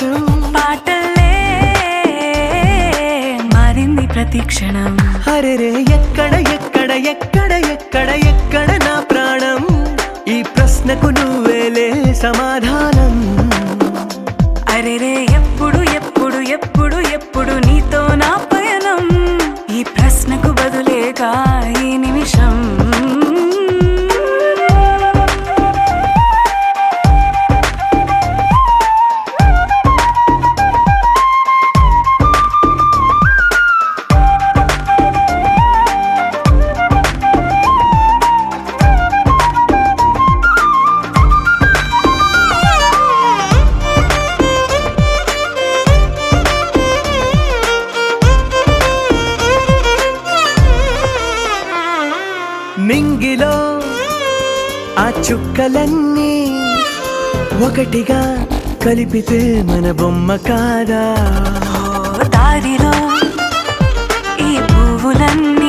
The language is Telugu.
నిమిషం పాటలే మారింది ప్రతి క్షణం. అరెరే ఎక్కడ ఎక్కడ ఎక్కడ ఎక్కడ ఎక్కడ నా ప్రాణం, ఈ ప్రశ్నకు నువ్వేలే సమాధానం. అరెరే ఎప్పుడు ఎప్పుడు ఎప్పుడు ఎప్పుడు నీతో నా పయనం, ఈ ప్రశ్నకు బదులేగా ఈ నిమిషం. మింగిలో ఆ చుక్కలన్నీ ఒకటిగా కలిపితే మన బొమ్మ కాదా. దారిలో ఈ పువ్వులన్నీ